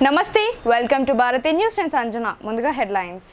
నమస్తే, welcome to Bharati news. నేను సంజన. ముందుగా హెడ్లైన్స్.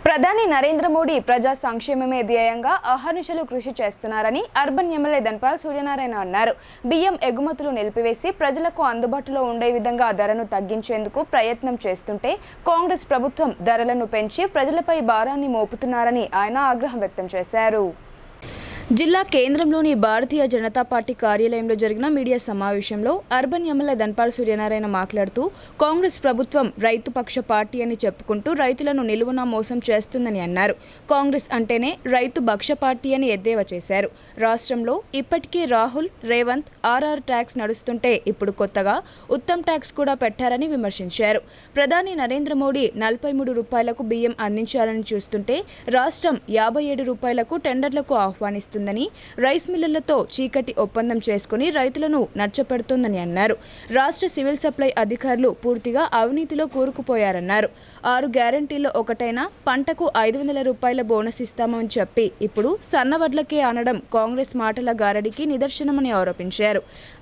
ప్రధాని నరేంద్ర మోడీ ప్రజా సంక్షేమమే ధ్యేయంగా అహర్నిశలు కృషి చేస్తున్నారని అర్బన్ ఎమ్మెల్యే ధన్పాల్ సూర్యనారాయణ అన్నారు. బియ్యం ఎగుమతులు నిలిపివేసి ప్రజలకు అందుబాటులో ఉండే విధంగా ధరను తగ్గించేందుకు ప్రయత్నం చేస్తుంటే కాంగ్రెస్ ప్రభుత్వం ధరలను పెంచి ప్రజలపై భారాన్ని మోపుతున్నారని ఆయన ఆగ్రహం వ్యక్తం చేశారు. జిల్లా కేంద్రంలోని భారతీయ జనతా పార్టీ కార్యాలయంలో జరిగిన మీడియా సమావేశంలో అర్బన్ ఎమ్మెల్యే ధన్పాల్ సూర్యనారాయణ మాట్లాడుతూ కాంగ్రెస్ ప్రభుత్వం రైతు పక్ష పార్టీ అని చెప్పుకుంటూ రైతులను నిలువున మోసం చేస్తుందని అన్నారు. కాంగ్రెస్ అంటేనే రైతు పక్ష పార్టీ అని ఎద్దేవా చేశారు. రాష్ట్రంలో ఇప్పటికే రాహుల్, రేవంత్ ఆర్ఆర్ ట్యాక్స్ నడుస్తుంటే ఇప్పుడు కొత్తగా ఉత్తమ్ ట్యాక్స్ కూడా పెట్టారని విమర్శించారు. ప్రధాని నరేంద్ర మోడీ 43 రూపాయలకు బియ్యం అందించాలని చూస్తుంటే రాష్ట్రం 57 రూపాయలకు టెండర్లకు ఆహ్వానిస్తుంది. రైస్ మిల్లులతో చీకటి ఒప్పందం చేసుకుని రైతులను నచ్చపెడుతోందని అన్నారు. రాష్ట్ర సివిల్ సప్లై అధికారులు పూర్తిగా అవినీతిలో కూరుకుపోయారన్నారు. 6 గ్యారంటీల్లో ఒకటైన పంటకు 500 రూపాయల బోనస్ ఇస్తామని చెప్పి ఇప్పుడు సన్నవడ్లకే అనడం కాంగ్రెస్ మాటల గారడికి నిదర్శనమని ఆరోపించారు.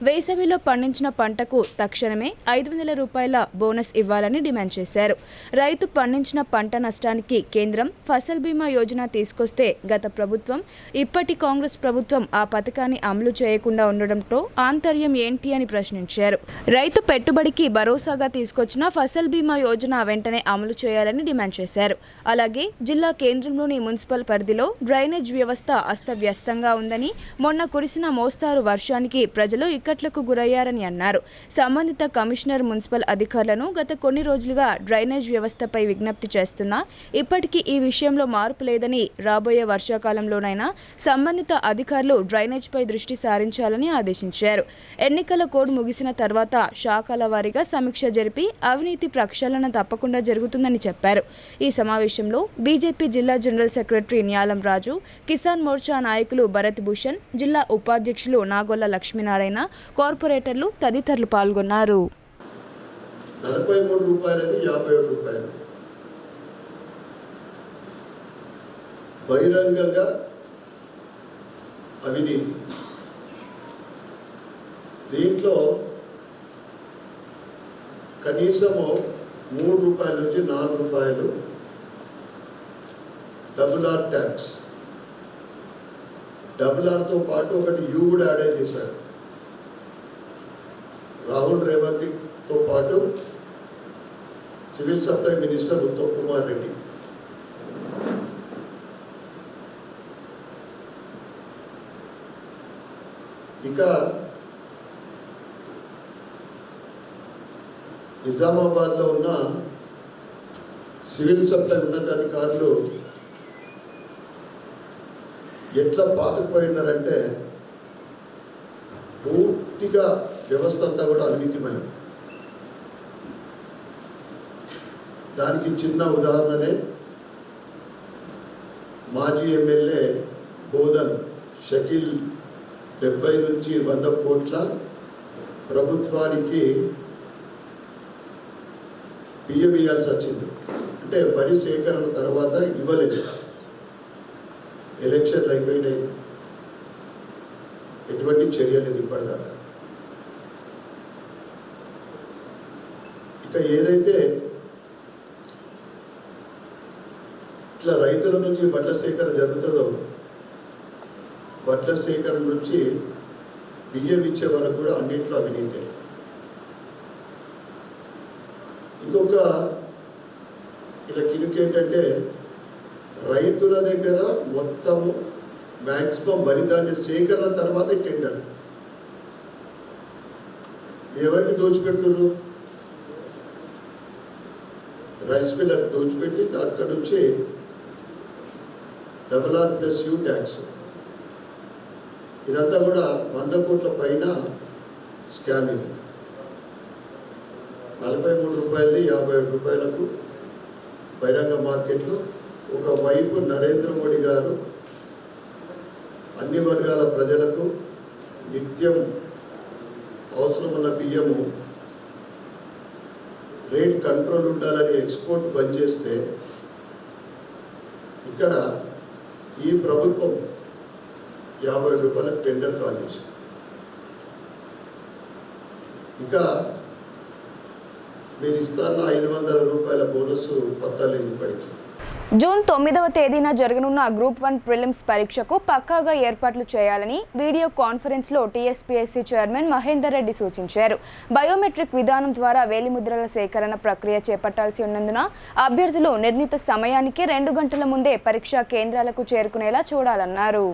వేసవిలో పండించిన పంటకు తక్షణమే 500 రూపాయల బోనస్ ఇవ్వాలని డిమాండ్ చేశారు. రైతు పండించిన పంట నష్టానికి కేంద్రం ఫసల్ బీమా యోజన తీసుకొస్తే గత ప్రభుత్వం ఇప్పటి కాంగ్రెస్ ప్రభుత్వం ఆ పథకాన్ని అమలు చేయకుండా ఉండడంతో ఆంతర్యం ఏంటి అని ప్రశ్నించారు. రైతు పెట్టుబడికి భరోసాగా తీసుకొచ్చిన ఫసల్ బీమా యోజన వెంటనే అమలు చేయాలని డిమాండ్ చేశారు. అలాగే జిల్లా కేంద్రంలోని మున్సిపల్ పరిధిలో డ్రైనేజ్ వ్యవస్థ అస్తవ్యస్తంగా ఉందని, మొన్న కురిసిన మోస్తారు వర్షానికి ప్రజలు ఇక్కట్లకు గురయ్యారని అన్నారు. సంబంధిత కమిషనర్ మున్సిపల్ అధికారులను గత కొన్ని రోజులుగా డ్రైనేజ్ వ్యవస్థపై విజ్ఞప్తి చేస్తున్నా ఇప్పటికీ ఈ విషయంలో మార్పు లేదని, రాబోయే వర్షాకాలంలోనైనా సంబంధిత అధికారులు డ్రైనేజ్ పై దృష్టి సారించాలని ఆదేశించారు. ఎన్నికల కోడ్ ముగిసిన తర్వాత శాఖల వారీగా సమీక్ష జరిపి అవినీతి ప్రక్షాళన తప్పకుండా జరుగుతుందని చెప్పారు. ఈ సమావేశంలో బీజేపీ జిల్లా జనరల్ సెక్రటరీ న్యాలం రాజు, కిసాన్ మోర్చా నాయకులు భరత్ భూషణ్, జిల్లా ఉపాధ్యక్షులు నాగొల్ల లక్ష్మీనారాయణ, కార్పొరేటర్లు తదితరులు పాల్గొన్నారు. బహిరంగంగా అవినీతి, దీంట్లో కనీసము 3 రూపాయల నుంచి 4 రూపాయలు ఆర్ ట్యాక్స్, ఆర్తో పాటు ఒకటి యూ కూడా యాడ్ చేశారు. రాహుల్, రేవంత్తో పాటు civil supply minister Uttam Kumar Reddy. ఇక నిజామాబాద్లో ఉన్న సివిల్ సప్లై ఉన్నతాధికారులు ఎట్లా పాతుకుపోయినారంటే పూర్తిగా వ్యవస్థ అంతా కూడా అవినీతిమయం. దానికి చిన్న ఉదాహరణనే మాజీ ఎమ్మెల్యే బోధన్ షకీల్ 70 నుంచి 100 కోట్ల ప్రభుత్వానికి బియ్యం ఇవ్వాల్సి వచ్చింది. అంటే వరి సేకరణ తర్వాత ఇవ్వలేదు. ఎలక్షన్లు అయిపోయినాయి, ఎటువంటి చర్యలు ఇప్పటిదాకా. ఇక ఏదైతే ఇట్లా రైతుల నుంచి వడ్ల సేకరణ జరుగుతుందో, వడ్ల సేకరణ నుంచి బియ్యం ఇచ్చే వరకు కూడా అన్నింటిలో అవినీతి. ఇంకొక ఇలా కినుక ఏంటంటే రైతుల దగ్గర మొత్తము మ్యాక్సిమం వరి ధాన్య సేకరణ తర్వాత టెండర్ ఎవరికి దోచిపెడుతున్నారు? రైస్ మిల్లర్ దోచిపెట్టి అక్కడ నుంచి RR+U ట్యాక్స్, ఇదంతా కూడా 100 కోట్ల పైన స్కామింగ్. 43 రూపాయలు 50 రూపాయలకు బహిరంగ మార్కెట్లో. ఒకవైపు నరేంద్ర మోడీ గారు అన్ని వర్గాల ప్రజలకు నిత్యం అవసరం ఉన్న బియ్యము రేట్ కంట్రోల్ ఉండాలని ఎక్స్పోర్ట్ బంద్ చేస్తే, ఇక్కడ ఈ ప్రభుత్వం 50 రూపాయలకు టెండర్ కాల్ చేసింది. ఇంకా మీరు ఇస్తాన్న 500 రూపాయల బోనస్ పత్తాలేదు ఇప్పటికీ. జూన్ 9వ తేదీన జరగనున్న గ్రూప్ 1 ప్రిలిమ్స్ పరీక్షకు పక్కాగా ఏర్పాట్లు చేయాలని వీడియో కాన్ఫరెన్స్లో టీఎస్పీఎస్సీ చైర్మన్ మహేందర్ రెడ్డి సూచించారు. బయోమెట్రిక్ విధానం ద్వారా వేలిముద్రల సేకరణ ప్రక్రియ చేపట్టాల్సి ఉన్నందున అభ్యర్థులు నిర్ణీత సమయానికి 2 గంటల ముందే పరీక్షా కేంద్రాలకు చేరుకునేలా చూడాలన్నారు.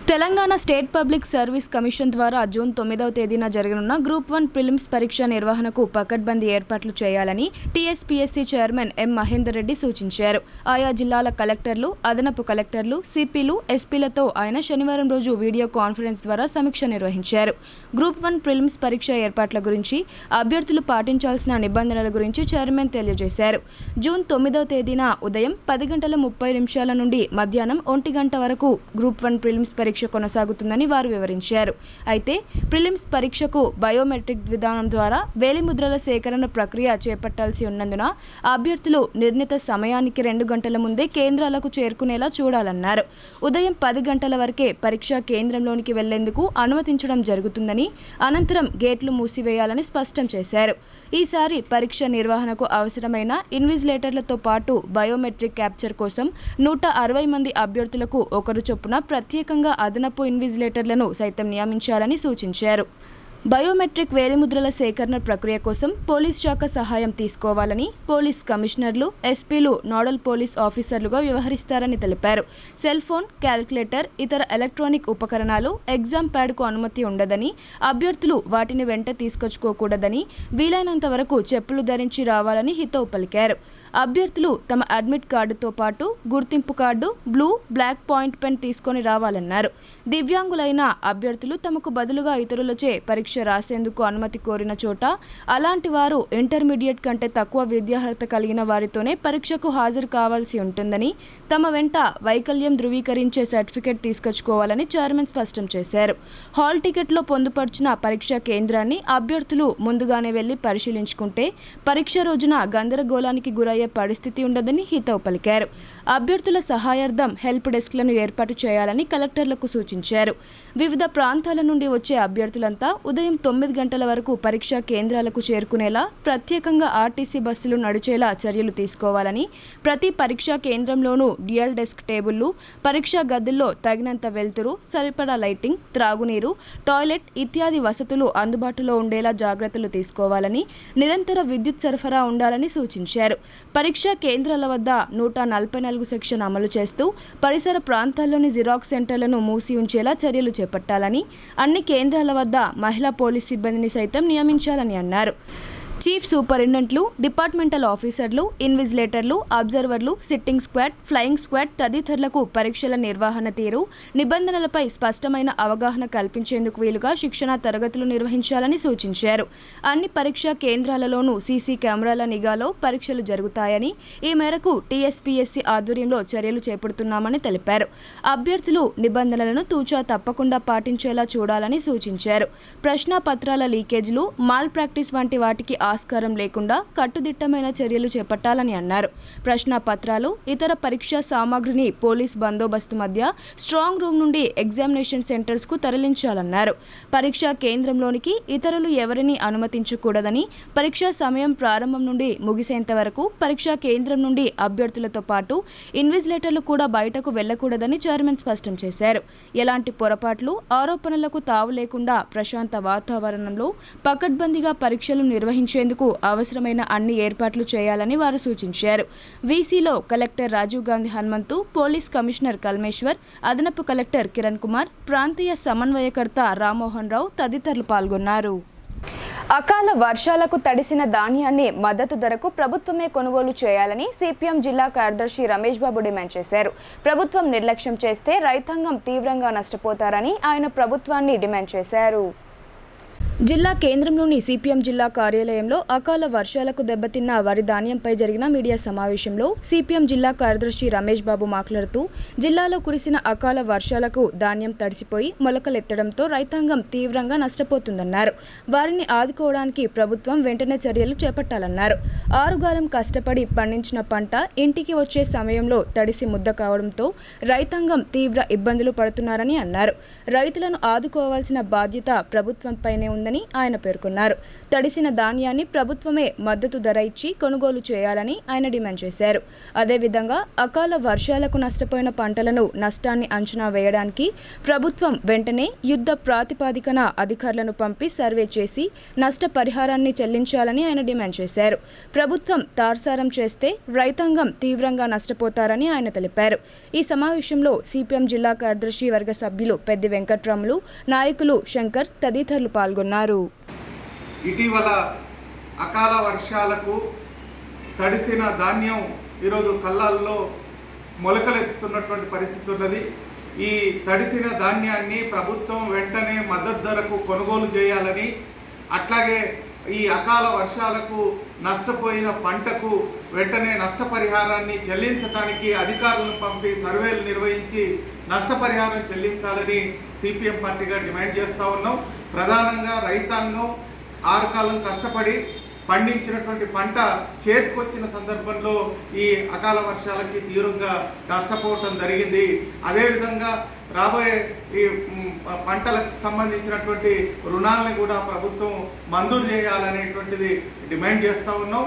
Telangana state public service commission ద్వారా జూన్ 9వ తేదీన జరగనున్న గ్రూప్ 1 ప్రిలిమ్స్ పరీక్ష నిర్వహణకు పకడ్బందీ ఏర్పాట్లు చేయాలని TSPSC chairman M Mahender Reddy సూచించారు. ఆయా జిల్లాల కలెక్టర్లు, అదనపు కలెక్టర్లు, సిపిలు, ఎస్పీలతో ఆయన శనివారం రోజు వీడియో కాన్ఫరెన్స్ ద్వారా సమీక్ష నిర్వహించారు. గ్రూప్ 1 ప్రిలిమ్స్ పరీక్ష ఏర్పాట్ల గురించి, అభ్యర్థులు పాటించాల్సిన నిబంధనల గురించి చైర్మన్ తెలియజేశారు. జూన్ 9వ తేదీన ఉదయం 10:30 నుండి మధ్యాహ్నం 1 గంట వరకు గ్రూప్ 1 ప్రిలిమ్స్ పరీక్ష కొనసాగుతుందని వారు వివరించారు. అయితే ప్రిలిమ్స్ పరీక్షకు బయోమెట్రిక్ విధానం ద్వారా వేలిముద్రల సేకరణ ప్రక్రియ చేపట్టాల్సి ఉన్నందున అభ్యర్థులు నిర్ణీత సమయానికి 2 గంటల ముందే కేంద్రాలకు చేరుకునేలా చూడాలన్నారు. ఉదయం 10 గంటల వరకే పరీక్షా కేంద్రంలోనికి వెళ్లేందుకు అనుమతించడం జరుగుతుందని, అనంతరం గేట్లు మూసివేయాలని స్పష్టం చేశారు. ఈసారి పరీక్ష నిర్వహణకు అవసరమైన ఇన్విజిలేటర్లతో పాటు బయోమెట్రిక్ క్యాప్చర్ కోసం 160 మంది అభ్యర్థులకు ఒకరు చొప్పున ప్రత్యేకంగా అదనపు ఇన్విజిలేటర్లను సైతం నియమించాలని సూచించారు. బయోమెట్రిక్ వేలిముద్రల సేకరణ ప్రక్రియ కోసం పోలీస్ శాఖ సహాయం తీసుకోవాలని, పోలీస్ కమిషనర్లు, ఎస్పీలు నోడల్ పోలీస్ ఆఫీసర్లుగా వ్యవహరిస్తారని తెలిపారు. సెల్ ఫోన్, క్యాల్కులేటర్, ఇతర ఎలక్ట్రానిక్ ఉపకరణాలు, ఎగ్జామ్ ప్యాడ్కు అనుమతి ఉండదని, అభ్యర్థులు వాటిని వెంట తీసుకొచ్చుకోకూడదని, వీలైనంత వరకు చెప్పులు ధరించి రావాలని హితవు పలికారు. అభ్యర్థులు తమ అడ్మిట్ కార్డుతో పాటు గుర్తింపు card, blue, black point pen తీసుకొని రావాలన్నారు. దివ్యాంగులైన అభ్యర్థులు తమకు బదులుగా ఇతరులచే పరీక్ష రాసేందుకు అనుమతి కోరిన చోట అలాంటి వారు ఇంటర్మీడియట్ కంటే తక్కువ విద్యార్హత కలిగిన వారితోనే పరీక్షకు హాజరు కావాల్సి ఉంటుందని, తమ వెంట వైకల్యం ధృవీకరించే సర్టిఫికేట్ తీసుకొచ్చుకోవాలని చైర్మన్ స్పష్టం చేశారు. హాల్ టికెట్లో పొందుపర్చిన పరీక్షా కేంద్రాన్ని అభ్యర్థులు ముందుగానే వెళ్లి పరిశీలించుకుంటే పరీక్ష రోజున గందరగోళానికి గురయ్యే పరిస్థితి ఉండదని హితవు పలికారు. అభ్యర్థుల సహాయార్థం హెల్ప్ డెస్క్లను ఏర్పాటు చేయాలని కలెక్టర్లకు సూచించారు. వివిధ ప్రాంతాల నుండి వచ్చే అభ్యర్థులంతా ఉదయం 9 గంటల వరకు పరీక్షా కేంద్రాలకు చేరుకునేలా ప్రత్యేకంగా ఆర్టీసీ బస్సులు నడిచేలా చర్యలు తీసుకోవాలని, ప్రతి పరీక్షా కేంద్రంలోనూ డ్యూయల్ డెస్క్ టేబుళ్లు, పరీక్షా గదుల్లో తగినంత వెలుతురు, సరిపడా లైటింగ్, త్రాగునీరు, టాయిలెట్ ఇత్యాది వసతులు అందుబాటులో ఉండేలా జాగ్రత్తలు తీసుకోవాలని, నిరంతర విద్యుత్ సరఫరా ఉండాలని సూచించారు. పరీక్షా కేంద్రాల వద్ద 144 సెక్షన్ అమలు చేస్తూ పరిసర ప్రాంతాల్లోని జిరాక్స్ సెంటర్లను మూసి ఉంచేలా చర్యలు చేపట్టాలని, అన్ని కేంద్రాల వద్ద మహిళా పోలీస్ సిబ్బందిని సైతం నియమించాలని అన్నారు. చీఫ్ సూపరింటెండెంట్లు, డిపార్ట్మెంటల్ ఆఫీసర్లు, ఇన్విజిలేటర్లు, అబ్జర్వర్లు, సిట్టింగ్ స్క్వాడ్, ఫ్లయింగ్ స్క్వాడ్ తదితరులకు పరీక్షల నిర్వహణ తీరు, నిబంధనలపై స్పష్టమైన అవగాహన కల్పించేందుకు వీలుగా శిక్షణా తరగతులు నిర్వహించాలని సూచించారు. అన్ని పరీక్షా కేంద్రాలలోనూ సీసీ కెమెరాల నిఘాలో పరీక్షలు జరుగుతాయని, ఈ మేరకు టీఎస్పీఎస్సీ ఆధ్వర్యంలో చర్యలు చేపడుతున్నామని తెలిపారు. అభ్యర్థులు నిబంధనలను తూచా తప్పకుండా పాటించేలా చూడాలని సూచించారు. ప్రశ్నాపత్రాల లీకేజీలు, మాల్ ప్రాక్టీస్ వంటి వాటికి ఆస్కారం లేకుండా కట్టుదిట్టమైన చర్యలు చేపట్టాలని అన్నారు. ప్రశ్నాపత్రాలు, ఇతర పరీక్షా సామాగ్రిని పోలీస్ బందోబస్తు మధ్య స్ట్రాంగ్ రూమ్ నుండి ఎగ్జామినేషన్ సెంటర్స్కు తరలించాలన్నారు. పరీక్షా కేంద్రంలోనికి ఇతరులు ఎవరిని అనుమతించకూడదని, పరీక్షా సమయం ప్రారంభం నుండి ముగిసేంత వరకు పరీక్షా కేంద్రం నుండి అభ్యర్థులతో పాటు ఇన్విజిలేటర్లు కూడా బయటకు వెళ్లకూడదని చైర్మన్ స్పష్టం చేశారు. ఎలాంటి పొరపాట్లు, ఆరోపణలకు తావు లేకుండా ప్రశాంత వాతావరణంలో పకడ్బందీగా పరీక్షలు నిర్వహించేందుకు అవసరమైన అన్ని ఏర్పాట్లు చేయాలని వారు సూచించారు. వీసీలో collector Rajiv Gandhi Hanumanthu, police commissioner Kalmeshwar, అదనపు కలెక్టర్ కిరణ్ కుమార్, ప్రాంతీయ సమన్వయకర్త రామ్మోహన్ రావు తదితరులు పాల్గొన్నారు. అకాల వర్షాలకు తడిసిన ధాన్యాన్ని మద్దతు ధరకు ప్రభుత్వమే కొనుగోలు చేయాలని సిపిఎం జిల్లా కార్యదర్శి రమేష్ బాబు డిమాండ్ చేశారు. ప్రభుత్వం నిర్లక్ష్యం చేస్తే రైతాంగం తీవ్రంగా నష్టపోతారని ఆయన ప్రభుత్వాన్ని డిమాండ్ చేశారు. జిల్లా కేంద్రంలోని సిపిఎం జిల్లా కార్యాలయంలో అకాల వర్షాలకు దెబ్బతిన్న వరి ధాన్యంపై జరిగిన మీడియా సమావేశంలో సిపిఎం జిల్లా కార్యదర్శి రమేష్ బాబు మాట్లాడుతూ, జిల్లాలో కురిసిన అకాల వర్షాలకు ధాన్యం తడిసిపోయి మొలకలెత్తడంతో రైతాంగం తీవ్రంగా నష్టపోతుందన్నారు. వారిని ఆదుకోవడానికి ప్రభుత్వం వెంటనే చర్యలు చేపట్టాలన్నారు. ఆరుగాలం కష్టపడి పండించిన పంట ఇంటికి వచ్చే సమయంలో తడిసి ముద్ద కావడంతో రైతాంగం తీవ్ర ఇబ్బందులు పడుతున్నారని అన్నారు. రైతులను ఆదుకోవాల్సిన బాధ్యత ప్రభుత్వంపైనే ఉందని ఆయన పేర్కొన్నారు. తడిసిన ధాన్యాన్ని ప్రభుత్వమే మద్దతు ధర ఇచ్చి కొనుగోలు చేయాలని ఆయన డిమాండ్ చేశారు. అదేవిధంగా అకాల వర్షాలకు నష్టపోయిన పంటలను నష్టాన్ని అంచనా వేయడానికి ప్రభుత్వం వెంటనే యుద్ధ ప్రాతిపదికన అధికారులను పంపి సర్వే చేసి నష్టపరిహారాన్ని చెల్లించాలని ఆయన డిమాండ్ చేశారు. ప్రభుత్వం తార్సారం చేస్తే రైతాంగం తీవ్రంగా నష్టపోతారని ఆయన తెలిపారు. ఈ సమావేశంలో సిపిఎం జిల్లా కార్యదర్శి వర్గ సభ్యులు పెద్ది వెంకట్రాములు, నాయకులు శంకర్ తదితరులు పాల్గొన్నారు. ఇటీవల అకాల వర్షాలకు తడిసిన ధాన్యం ఈరోజు కళ్ళాల్లో మొలకలెత్తుతున్నటువంటి పరిస్థితి ఉన్నది. ఈ తడిసిన ధాన్యాన్ని ప్రభుత్వం వెంటనే మద్దతు ధరకు కొనుగోలు చేయాలని, అట్లాగే ఈ అకాల వర్షాలకు నష్టపోయిన పంటకు వెంటనే నష్టపరిహారాన్ని చెల్లించడానికి అధికారులను పంపి సర్వేలు నిర్వహించి నష్టపరిహారం చెల్లించాలని సిపిఎం పార్టీగా డిమాండ్ చేస్తూ ఉన్నాం. ప్రధానంగా రైతాంగం ఆరుకాలం కష్టపడి పండించినటువంటి పంట చేతికొచ్చిన సందర్భంలో ఈ అకాల వర్షాలకి తీవ్రంగా నష్టపోవటం జరిగింది. అదేవిధంగా రాబోయే ఈ పంటలకు సంబంధించినటువంటి రుణాలని కూడా ప్రభుత్వం మంజూరు చేయాలనేటువంటిది డిమాండ్ చేస్తూ ఉన్నాం.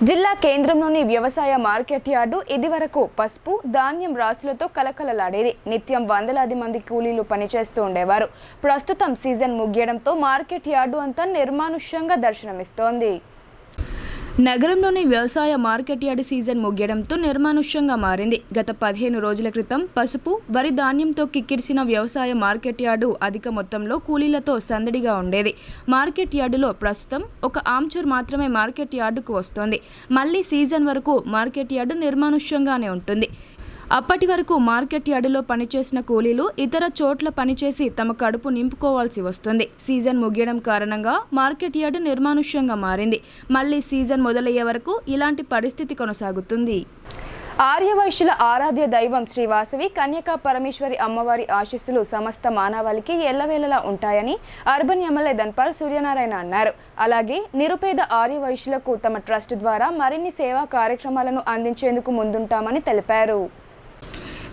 జిల్లా కేంద్రంలోని వ్యవసాయ మార్కెట్ యార్డు ఇదివరకు పసుపు, ధాన్యం రాసులతో కలకలలాడేది. నిత్యం వందలాది మంది కూలీలు పనిచేస్తూ ఉండేవారు. ప్రస్తుతం సీజన్ ముగియడంతో మార్కెట్ యార్డు అంతా నిర్మానుష్యంగా దర్శనమిస్తోంది. నగరంలోని వ్యవసాయ మార్కెట్ యార్డు సీజన్ ముగియడంతో నిర్మానుష్యంగా మారింది. గత 15 రోజుల క్రితం పసుపు, వరి ధాన్యంతో కిక్కిరిసిన వ్యవసాయ మార్కెట్ యార్డు అధిక మొత్తంలో కూలీలతో సందడిగా ఉండేది. మార్కెట్ యార్డులో ప్రస్తుతం ఒక ఆమ్చూర్ మాత్రమే మార్కెట్ యార్డుకు వస్తోంది. మళ్లీ సీజన్ వరకు మార్కెట్ యార్డు నిర్మానుష్యంగానే ఉంటుంది. అప్పటి వరకు మార్కెట్ యార్డులో పనిచేసిన కూలీలు ఇతర చోట్ల పనిచేసి తమ కడుపు నింపుకోవాల్సి వస్తుంది. సీజన్ ముగియడం కారణంగా మార్కెట్ యార్డు నిర్మానుష్యంగా మారింది. మళ్లీ సీజన్ మొదలయ్యే వరకు ఇలాంటి పరిస్థితి కొనసాగుతుంది. ఆర్యవైశ్యుల ఆరాధ్య దైవం శ్రీ వాసవి కన్యకా పరమేశ్వరి అమ్మవారి ఆశీస్సులు సమస్త మానవాళికి ఎల్లవేళలా ఉంటాయని అర్బన్ ఎమ్మెల్యే ధన్పాల్ సూర్యనారాయణ అన్నారు. అలాగే నిరుపేద ఆర్యవైశ్యులకు తమ ట్రస్ట్ ద్వారా మరిన్ని సేవా కార్యక్రమాలను అందించేందుకు ముందుంటామని తెలిపారు.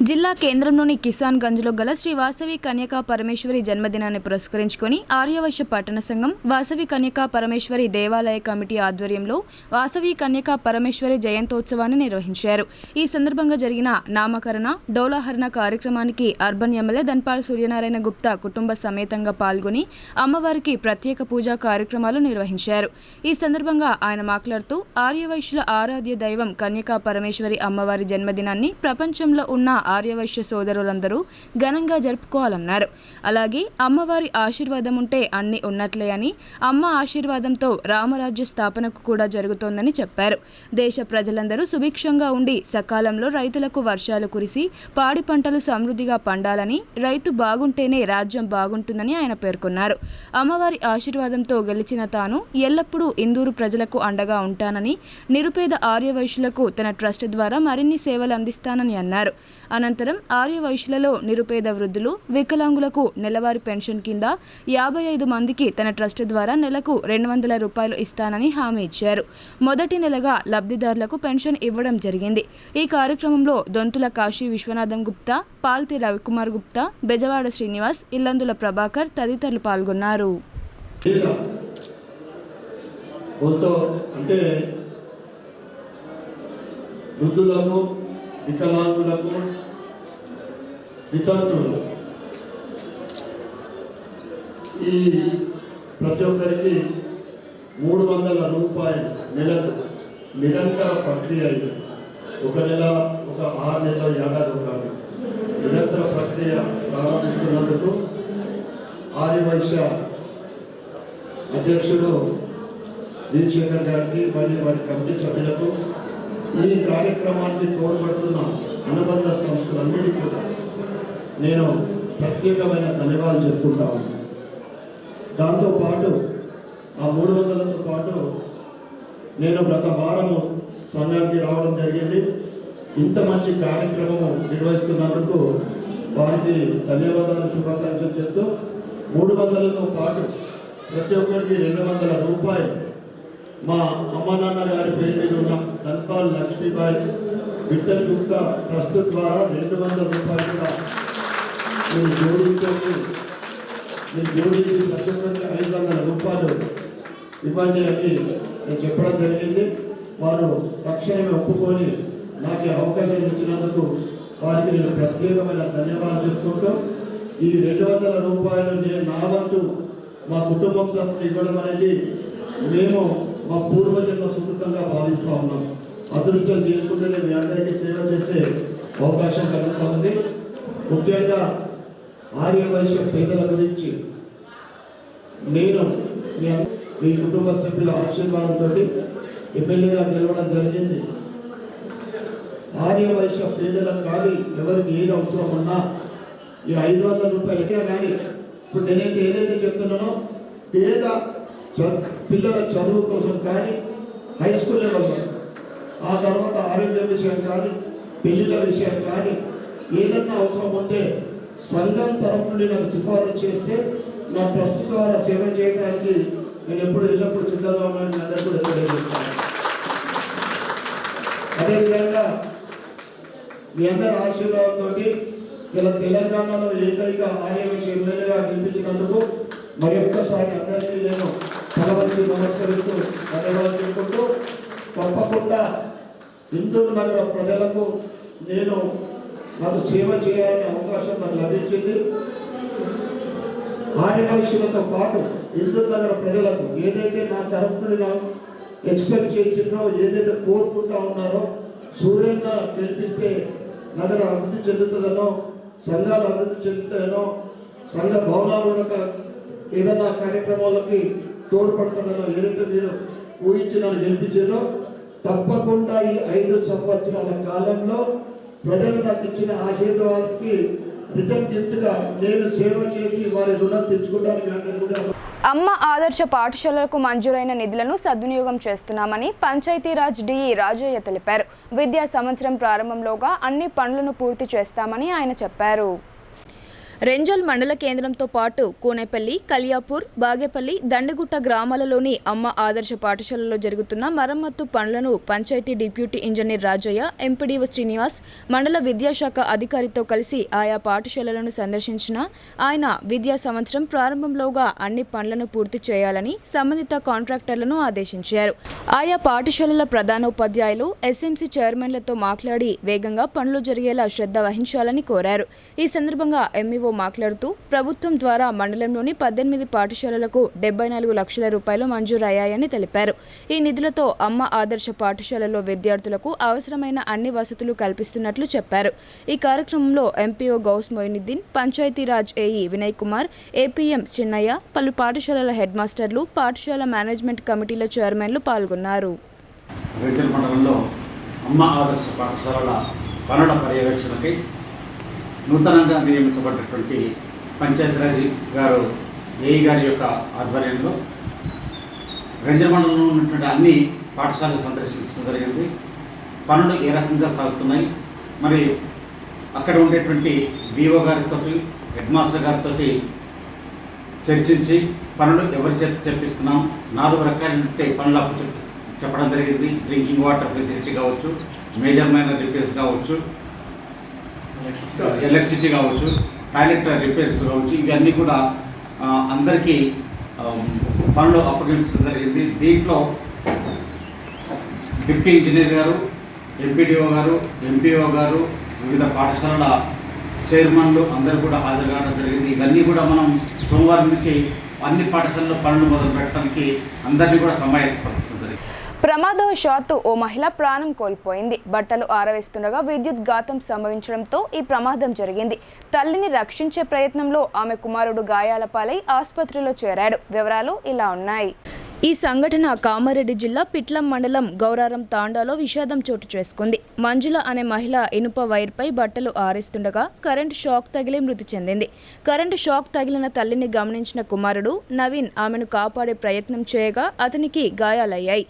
జిల్లా కేంద్రంలోని కిసాన్ గంజ్లో గల శ్రీ వాసవి కన్యకా పరమేశ్వరి జన్మదినాన్ని పురస్కరించుకొని ఆర్యవైశ్య పట్టణ సంఘం వాసవి కన్యకా పరమేశ్వరి దేవాలయ కమిటీ ఆధ్వర్యంలో వాసవి కన్యకా పరమేశ్వరి జయంతోత్సవాన్ని నిర్వహించారు. ఈ సందర్భంగా జరిగిన నామకరణ, డోలాహరణ కార్యక్రమానికి అర్బన్ ఎమ్మెల్యే ధన్పాల్ సూర్యనారాయణ గుప్తా కుటుంబ సమేతంగా పాల్గొని అమ్మవారికి ప్రత్యేక పూజా కార్యక్రమాలు నిర్వహించారు. ఈ సందర్భంగా ఆయన మాట్లాడుతూ ఆర్యవైశ్యుల ఆరాధ్య దైవం కన్యకా పరమేశ్వరి అమ్మవారి జన్మదినాన్ని ప్రపంచంలో ఉన్న ఆర్యవైశ్య సోదరులందరూ ఘనంగా జరుపుకోవాలన్నారు. అలాగే అమ్మవారి ఆశీర్వాదం ఉంటే అన్ని ఉన్నట్లే అని, అమ్మ ఆశీర్వాదంతో రామరాజ్య స్థాపనకు కూడా జరుగుతోందని చెప్పారు. దేశ ప్రజలందరూ సుభిక్షంగా ఉండి సకాలంలో రైతులకు వర్షాలు కురిసి పాడి పంటలు సమృద్ధిగా పండాలని, రైతు బాగుంటేనే రాజ్యం బాగుంటుందని ఆయన పేర్కొన్నారు. అమ్మవారి ఆశీర్వాదంతో గెలిచిన తాను ఎల్లప్పుడూ ఇందూరు ప్రజలకు అండగా ఉంటానని, నిరుపేద ఆర్యవైశ్యులకు తన ట్రస్ట్ ద్వారా మరిన్ని సేవలు అందిస్తానని అన్నారు. అనంతరం ఆర్యవైశ్యులలో నిరుపేద వృద్ధులు, వికలాంగులకు నెలవారీ పెన్షన్ కింద 55 మందికి తన ట్రస్ట్ ద్వారా నెలకు 200 రూపాయలు ఇస్తానని హామీ ఇచ్చారు. మొదటి నెలగా లబ్ధిదారులకు పెన్షన్ ఇవ్వడం జరిగింది. ఈ కార్యక్రమంలో దొంతుల కాశీ విశ్వనాథం గుప్తా, పాల్తి రవికుమార్ గుప్తా, బెజవాడ శ్రీనివాస్, ఇల్లందుల ప్రభాకర్ తదితరులు పాల్గొన్నారు. అంటే వృద్ధులకు, వికలాంగులకు, వితంతువులు ఈ ప్రతి ఒక్కరికి 300 రూపాయలు నెలకు నిరంతర ప్రక్రియ. ఒక నెల, ఒక 6 నెలల ఏడాది కాదు, నిరంతర ప్రక్రియ ప్రారంభిస్తున్నందుకు ఆర్యవైశ్య అధ్యక్షుడు వీరశేఖర్ గారికి మరియు వారి కమిటీ సభ్యులకు, ఈ కార్యక్రమానికి తోడ్పడుతున్న అనుబంధ సంస్థలన్నిటికీ కూడా నేను ప్రత్యేకమైన ధన్యవాదాలు చెప్పుకుంటాను. దాంతోపాటు ఆ 300తో పాటు నేను గత వారము సంఘానికి రావడం జరిగింది. ఇంత మంచి కార్యక్రమం నిర్వహిస్తున్నందుకు వారికి ధన్యవాదాలు, శుభాకాంక్షలు చేస్తూ 300తో పాటు ప్రతి ఒక్కరికి 200 రూపాయలు మా అమ్మ నాన్న గారి పేరు మీద ఉన్న ధన్పాల్ లక్ష్మీబాయి విఠల్ గుప్తా ట్రస్ట్ ద్వారా 200 రూపాయలు కూడా మీరు జోడించి ప్రతి ఒక్కరికి 500 రూపాయలు ఇవ్వండి అని నేను చెప్పడం జరిగింది. వారు తక్షణమే ఒప్పుకొని నాకు అవకాశం ఇచ్చినందుకు వారికి నేను ప్రత్యేకమైన ధన్యవాదాలు చెప్పుకుంటూ, ఈ 200 రూపాయలు నేను నా వంతు మా కుటుంబం తరఫున ఇవ్వడం అనేది మేము మా పూర్వజన్మ సుకృతంగా భావిస్తూ ఉన్నాం. అదృష్టం చేసుకుంటేనే మీ అందరికీ సేవ చేసే అవకాశం కలుగుతూ ఉంది. ముఖ్యంగా ఆర్యవైశ్య పేదల గురించి నేను మీ కుటుంబ సభ్యుల ఆశీర్వాదంతో ఎమ్మెల్యేగా గెలవడం జరిగింది. ఆర్యవైశ్య పేదలకు కానీ ఎవరికి ఏది అవసరం ఉన్నా ఈ 500 రూపాయలకే కానీ, ఇప్పుడు నేనైతే ఏదైతే చెప్తున్నానో పేద పిల్లల చదువు కోసం కానీ, హై స్కూల్ లెవెల్లో, ఆ తర్వాత ఆరోగ్య విషయం కానీ, పెళ్లిళ్ళ విషయం కానీ ఏదన్నా అవసరం ఉంటే సంఘం తరఫు నుండి నాకు సిఫారసు చేస్తే నా ట్రస్ట్ ద్వారా సేవ చేయడానికి నేను ఎల్లప్పుడూ సిద్ధంగా ఉన్నానని అందరూ కూడా తెలియజేస్తాను. అదేవిధంగా మీ అందరి ఆశీర్వాదంతో ఇలా తెలంగాణలో ఏకైక ఆర్యవైశ్య ఎమ్మెల్యేగా గెలిపించినందుకు మరి ఒక్కసారి అందరికీ నేను తలవంచి నమస్కరిస్తూ ధన్యవాదాలు చెప్పుకుంటూ, తప్పకుండా ఇందూరు నగర ప్రజలకు నాకు సేవ చేయాలనే అవకాశం నాకు లభించింది. ఆర్యవైశ్యులతో పాటు ఇందూరు నగర ప్రజలకు ఏదైతే నా తరఫున ఎక్స్పెక్ట్ చేసిందో, ఏదైతే కోరుకుంటా ఉన్నారో, సూర్యంగా గెలిపిస్తే నగర అభివృద్ధి చెందుతుందనో, సంఘాలు అభివృద్ధి చెందుతాయనో, సంఘ భవనాలు ఏదైనా కార్యక్రమాలకి తోడ్పడుతుందనో ఏదైతే మీరు ఊహించి నన్ను గెలిపించారో, తప్పకుండా ఈ 5 సంవత్సరాల కాలంలో ప్రజలు నాకు ఇచ్చిన ఆశీర్వాదానికి రిటర్న్ గిఫ్ట్గా నేను సేవ చేసి వారి రుణం తెచ్చుకోవడానికి అమ్మ ఆదర్శ పాఠశాలలకు మంజూరైన నిధులను సద్వినియోగం చేస్తున్నామని పంచాయతీరాజ్ డిఈ రాజయ్య తెలిపారు. విద్యా సంవత్సరం ప్రారంభంలోగా అన్ని పనులను పూర్తి చేస్తామని ఆయన చెప్పారు. రెంజల్ మండల కేంద్రంతో పాటు కూనేపల్లి, కలియాపూర్, బాగేపల్లి, దండగుట్ట గ్రామాలలోని అమ్మ ఆదర్శ పాఠశాలలో జరుగుతున్న మరమ్మత్తు పనులను panchayat deputy engineer Rajaiah, MPDO Srinivas, మండల విద్యాశాఖ అధికారితో కలిసి ఆయా పాఠశాలలను సందర్శించిన ఆయన విద్యా సంవత్సరం ప్రారంభంలోగా అన్ని పనులను పూర్తి చేయాలని సంబంధిత కాంట్రాక్టర్లను ఆదేశించారు. ఆయా పాఠశాలల ప్రధానోపాధ్యాయులు, ఎస్ఎంసీ చైర్మన్లతో మాట్లాడి వేగంగా పనులు జరిగేలా శ్రద్ధ వహించాలని కోరారు. ఈ సందర్భంగా ఎంఈఓ ఈఓ మాట్లాడుతూ ప్రభుత్వం ద్వారా మండలంలోని 18 పాఠశాలలకు 74 లక్షల రూపాయలు మంజూరయ్యాయని తెలిపారు. ఈ నిధులతో అమ్మ ఆదర్శ పాఠశాలలో విద్యార్థులకు అవసరమైన అన్ని వసతులు కల్పిస్తున్నట్లు చెప్పారు. ఈ కార్యక్రమంలో MPO Gous Moinuddin, Panchayat Raj AE Vinay Kumar, APM Chinnaiah, పలు పాఠశాలల హెడ్ మాస్టర్లు, పాఠశాల మేనేజ్మెంట్ కమిటీల చైర్మన్లు పాల్గొన్నారు. రేచల్ మండలంలో అమ్మ ఆదర్శ పాఠశాలల పనుల పర్యవేక్షణకై నూతనంగా నియమించబడినటువంటి పంచాయతీరాజ్ గారు ఏఈ గారి యొక్క ఆధ్వర్యంలో రేచల్ మండలంలో ఉన్నటువంటి అన్ని పాఠశాలలు సందర్శించడం జరిగింది. పనులు ఏ రకంగా సాగుతున్నాయి, మరి అక్కడ ఉండేటువంటి డిఓ గారితో, హెడ్ మాస్టర్ గారితో చర్చించి పనులు ఎవరి చేత చెప్పిస్తున్నాం, 4 రకాలైన పనులు చెప్పడం జరిగింది. డ్రింకింగ్ వాటర్ ఫెసిలిటీ కావచ్చు, మేజర్ మైనర్ రిపేర్స్ కావచ్చు, ఎలక్ట్రిసిటీ కావచ్చు, టాయిలెట్ రిపేర్స్ కావచ్చు, ఇవన్నీ కూడా అందరికీ పనులు అప్పగించడం జరిగింది. దీంట్లో డిప్యూటీ ఇంజనీర్ గారు, ఎంపీడీఓ గారు, ఎంపీఓ గారు, వివిధ పాఠశాలల చైర్మన్లు అందరూ కూడా హాజరు కావడం జరిగింది. ఇవన్నీ కూడా మనం సోమవారం నుంచి అన్ని పాఠశాలలో పనులు మొదలు పెట్టడానికి అందరినీ కూడా సమాయత్తపరుస్తుంది. ప్రమాదవశాత్తు ఓ మహిళ ప్రాణం కోల్పోయింది. బట్టలు ఆరవేస్తుండగా విద్యుత్ ఘాతం సంభవించడంతో ఈ ప్రమాదం జరిగింది. తల్లిని రక్షించే ప్రయత్నంలో ఆమె కుమారుడు గాయాల పాలై ఆసుపత్రిలో చేరాడు. వివరాలు ఇలా ఉన్నాయి. ఈ సంఘటన కామారెడ్డి జిల్లా పిట్లం మండలం గౌరారం తాండాలో విషాదం చోటు చేసుకుంది. మంజుల అనే మహిళ ఇనుప వైర్పై బట్టలు ఆరేస్తుండగా కరెంటు షాక్ తగిలి మృతి చెందింది. కరెంటు షాక్ తగిలిన తల్లిని గమనించిన కుమారుడు నవీన్ ఆమెను కాపాడే ప్రయత్నం చేయగా అతనికి గాయాలయ్యాయి.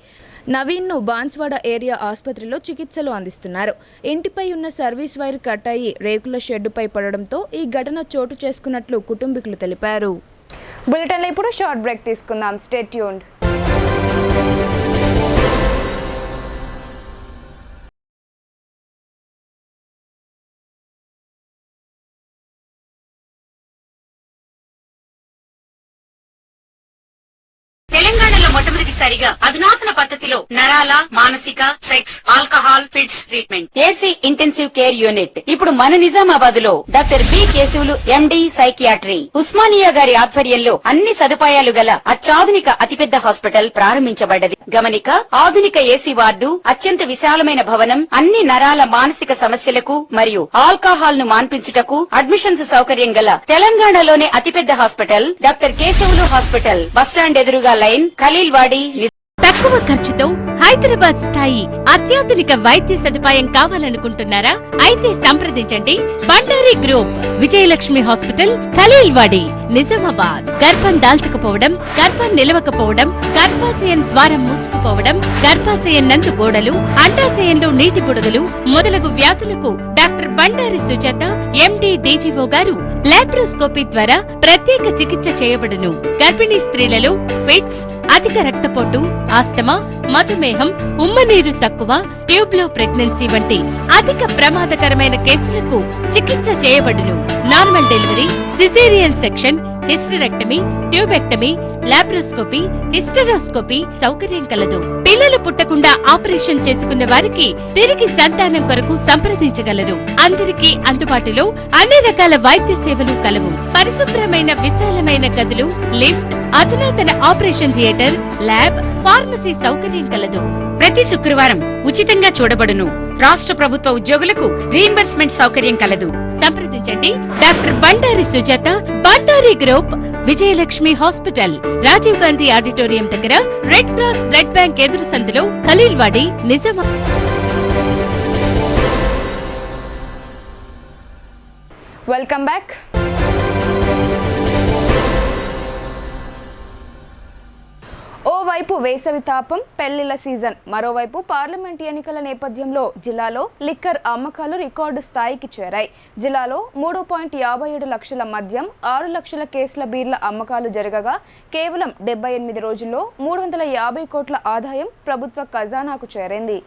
నవీన్ను బాన్స్వాడ ఏరియా ఆసుపత్రిలో చికిత్సలు అందిస్తున్నారు. ఇంటిపై ఉన్న సర్వీస్ వైర్ కట్ అయ్యి రేకుల షెడ్డుపై పడడంతో ఈ ఘటన చోటు చేసుకున్నట్లు కుటుంబీకులు తెలిపారు. బులెటిన్లో ఇప్పుడు షార్ట్ బ్రేక్ తీసుకుందాం. Stay tuned. తెలంగాణలో మొట్టమొదటిసారిగా అధునాతన పద్ధతిలో నరాల, మానసిక, sex, alcohol, fits treatment, AC intensive care unit ఇప్పుడు మన నిజామాబాద్ లో doctor B Keshavulu MD psychiatry, Osmania గారి ఆధ్వర్యంలో అన్ని సదుపాయాలు గల అత్యాధునిక అతిపెద్ద హాస్పిటల్ ప్రారంభించబడ్డది. గమనిక, ఆధునిక ఏసీ వార్డు, అత్యంత విశాలమైన భవనం, అన్ని నరాల మానసిక సమస్యలకు మరియు ఆల్కహాల్ ను మాన్పించుటకు అడ్మిషన్స్ సౌకర్యం గల తెలంగాణలోనే అతిపెద్ద hospital doctor Keshavulu hospital, bus stand ఎదురుగా లైన్, ఖలీల్వాడి. తక్కువ ఖర్చుతో హైదరాబాద్ స్థాయి అత్యాధునిక వైద్య సదుపాయం కావాలనుకుంటున్నారా? అయితే సంప్రదించండి బండారి గ్రూప్, విజయలక్ష్మి హాస్పిటల్, ఖలీల్వాడి, నిజామాబాద్. గర్భం దాల్చకపోవడం, గర్భం నిలవకపోవడం, గర్భాశయం ద్వారం మూసుకుపోవడం, గర్భాశయం నందు గోడలు, అండాశయంలో నీటి బుడగలు మొదలగు వ్యాధులకు డాక్టర్ బండారి సుజాత ఎండి డీజీఓ గారు లాప్రోస్కోపీ ద్వారా ప్రత్యేక చికిత్స చేయబడును. గర్భిణీ స్త్రీలలో ఫిట్స్, అధిక రక్తపోటు, ఆస్తమా, మధుమేహం, ఉమ్మనీరు తక్కువ, ట్యూబ్లో ప్రెగ్నెన్సీ వంటి అధిక ప్రమాదకరమైన కేసులకు చికిత్స చేయబడును. Normal delivery, caesarean section, hysterectomy, tubectomy, laparoscopy, hysteroscopy సౌకర్యం కలదు. పిల్లలు పుట్టకుండా ఆపరేషన్ చేసుకున్న వారికి తిరిగి సంతానం కొరకు సంప్రదించగలరు. అందరికీ అందుబాటులో అన్ని రకాల వైద్య సేవలు కలవు. పరిశుభ్రమైన విశాలమైన గదులు, లిఫ్ట్, అధునాతన ఆపరేషన్ థియేటర్, ల్యాబ్, ఫార్మసీ సౌకర్యం కలదు. ప్రతి శుక్రవారం ఉచితంగా చూడబడును. రాష్ట్ర ప్రభుత్వ ఉద్యోగులకు రీయింబర్స్మెంట్ సౌకర్యం కలదు. సంప్రదించండి doctor Bandari Sujatha, Bandari group, Vijayalakshmi hospital, Rajiv Gandhi auditorium దగ్గర, రెడ్ క్రాస్ బ్లడ్ బ్యాంక్ ఎదురు సందులో, ఖలీల్వాడి, నిజామాబాద్. Welcome back. ఓవైపు వేసవి తాపం, పెళ్లిళ్ల సీజన్, మరోవైపు పార్లమెంట్ ఎన్నికల నేపథ్యంలో జిల్లాలో లిక్కర్ అమ్మకాలు రికార్డు స్థాయికి చేరాయి. జిల్లాలో 3.57 లక్షల మద్యం, 6 లక్షల కేసుల బీర్ల అమ్మకాలు జరగగా కేవలం 78 రోజుల్లో 350 కోట్ల ఆదాయం ప్రభుత్వ ఖజానాకు చేరింది.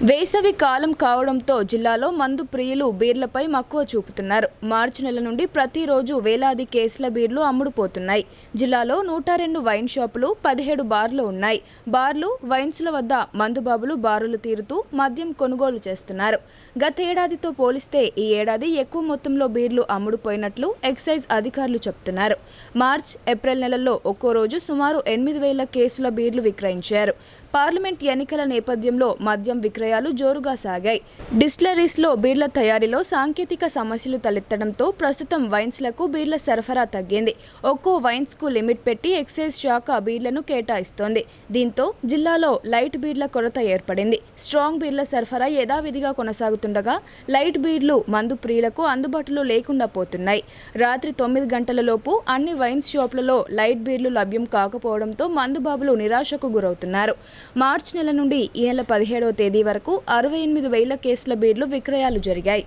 వేసవి కాలం కావడంతో జిల్లాలో మందు ప్రియులు బీర్లపై మక్కువ చూపుతున్నారు. మార్చి నెల నుండి ప్రతిరోజు వేలాది కేసుల బీర్లు అమ్ముడుపోతున్నాయి. జిల్లాలో 102 వైన్ షాపులు, 17 బార్లు ఉన్నాయి. బార్లు, వైన్స్ల వద్ద మందుబాబులు బారులు తీరుతూ మద్యం కొనుగోలు చేస్తున్నారు. గత ఏడాదితో పోలిస్తే ఈ ఏడాది ఎక్కువ మొత్తంలో బీర్లు అమ్ముడుపోయినట్లు ఎక్సైజ్ అధికారులు చెబుతున్నారు. మార్చ్, ఏప్రిల్ నెలల్లో ఒక్కో రోజు సుమారు 8,000 కేసుల బీర్లు విక్రయించారు. పార్లమెంట్ ఎన్నికల నేపథ్యంలో మద్యం విక్రయాలు జోరుగా సాగాయి. డిస్టిలరీస్లో బీర్ల తయారీలో సాంకేతిక సమస్యలు తలెత్తడంతో ప్రస్తుతం వైన్స్లకు బీర్ల సరఫరా తగ్గింది. ఒక్కో వైన్స్కు లిమిట్ పెట్టి ఎక్సైజ్ శాఖ బీర్లను కేటాయిస్తోంది. దీంతో జిల్లాలో లైట్ బీర్ల కొరత ఏర్పడింది. స్ట్రాంగ్ బీర్ల సరఫరా యథావిధిగా కొనసాగుతుండగా లైట్ బీర్లు మందు ప్రియులకు అందుబాటులో లేకుండా పోతున్నాయి. రాత్రి 9 గంటల లోపు అన్ని వైన్స్ షాపులలో లైట్ బీర్లు లభ్యం కాకపోవడంతో మందుబాబులు నిరాశకు గురవుతున్నారు. మార్చి నెల నుండి ఈ నెల 17వ తేదీ వరకు 68,000 కేసుల బీర్లు విక్రయాలు జరిగాయి.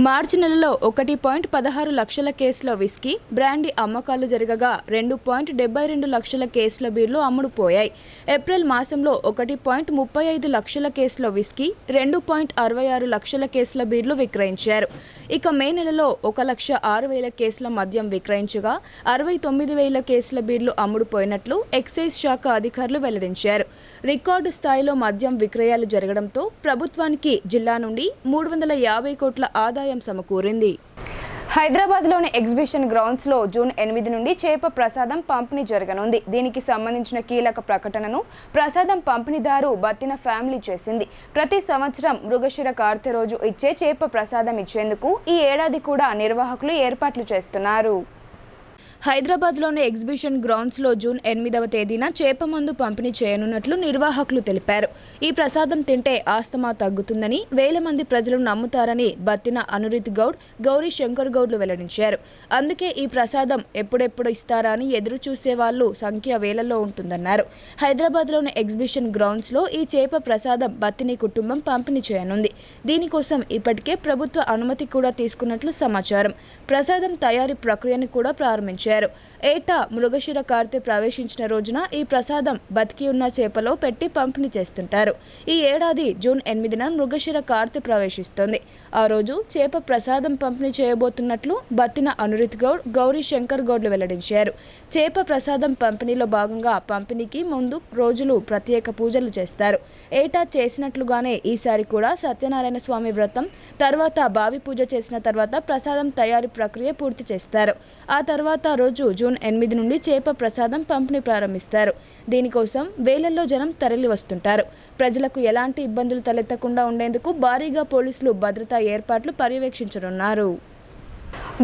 మార్చి నెలలో 1.16 లక్షల కేసుల విస్కీ, బ్రాండీ అమ్మకాలు జరగగా 2.72 లక్షల కేసుల బీర్లు అమ్ముడుపోయాయి. ఏప్రిల్ మాసంలో 1.35 లక్షల కేసుల విస్కీ, 2.66 లక్షల కేసుల బీర్లు విక్రయించారు. ఇక మే నెలలో 1,06,000 కేసుల మద్యం విక్రయించగా 69,000 కేసుల బీర్లు అమ్ముడుపోయినట్లు ఎక్సైజ్ శాఖ అధికారులు వెల్లడించారు. రికార్డు స్థాయిలో మద్యం విక్రయాలు జరగడంతో ప్రభుత్వానికి జిల్లా నుండి 350 కోట్ల ఆదాయం సమకూరింది. హైదరాబాద్లోని ఎగ్జిబిషన్ గ్రౌండ్స్లో జూన్ 8 నుండి చేప ప్రసాదం పంపిణీ జరగనుంది. దీనికి సంబంధించిన కీలక ప్రకటనను ప్రసాదం పంపిణీదారు బత్తిన ఫ్యామిలీ చేసింది. ప్రతి సంవత్సరం మృగశిర కార్తె రోజు ఇచ్చే చేప ప్రసాదం ఇచ్చేందుకు ఈ ఏడాది కూడా నిర్వాహకులు ఏర్పాట్లు చేస్తున్నారు. హైదరాబాద్లోని ఎగ్జిబిషన్ గ్రౌండ్స్లో జూన్ 8వ తేదీన చేప మందు పంపిణీ చేయనున్నట్లు నిర్వాహకులు తెలిపారు. ఈ ప్రసాదం తింటే ఆస్తమా తగ్గుతుందని వేల మంది ప్రజలు నమ్ముతారని బత్తిన అనురిత్ గౌడ్, గౌరీ శంకర్ గౌడ్లు వెల్లడించారు. అందుకే ఈ ప్రసాదం ఎప్పుడెప్పుడు ఇస్తారా అని ఎదురు చూసే వాళ్ళు సంఖ్య వేలల్లో ఉంటుందన్నారు. హైదరాబాద్లోని ఎగ్జిబిషన్ గ్రౌండ్స్లో ఈ చేప ప్రసాదం బత్తిని కుటుంబం పంపిణీ చేయనుంది. దీనికోసం ఇప్పటికే ప్రభుత్వ అనుమతి కూడా తీసుకున్నట్లు సమాచారం. ప్రసాదం తయారీ ప్రక్రియను కూడా ప్రారంభించారు. ఏటా మృగశిర కార్తె ప్రవేశించిన రోజున ఈ ప్రసాదం బతికి ఉన్న చేపలో పెట్టి పంపిణీ చేస్తుంటారు. ఈ ఏడాది జూన్ 8న మృగశిర కార్తె ప్రవేశిస్తోంది. ఆ రోజు చేప ప్రసాదం పంపిణీ చేయబోతున్నట్లు బత్తిన అనురిత్ గౌడ్, గౌరీ శంకర్ గౌడ్లు వెల్లడించారు. చేప ప్రసాదం పంపిణీలో భాగంగా పంపిణీకి ముందు రోజులు ప్రత్యేక పూజలు చేస్తారు. ఏటా చేసినట్లుగానే ఈసారి కూడా సత్యనారాయణ స్వామి వ్రతం తర్వాత బావి పూజ చేసిన తర్వాత ప్రసాదం తయారీ ప్రక్రియ పూర్తి చేస్తారు. ఆ తర్వాత రోజు జూన్ 8 నుండి చేప ప్రసాదం పంపిణీ ప్రారంభిస్తారు. దీనికోసం వేలల్లో జనం తరలి వస్తుంటారు. ప్రజలకు ఎలాంటి ఇబ్బందులు తలెత్తకుండా ఉండేందుకు భారీగా పోలీసులు భద్రతా ఏర్పాట్లు పర్యవేక్షించనున్నారు.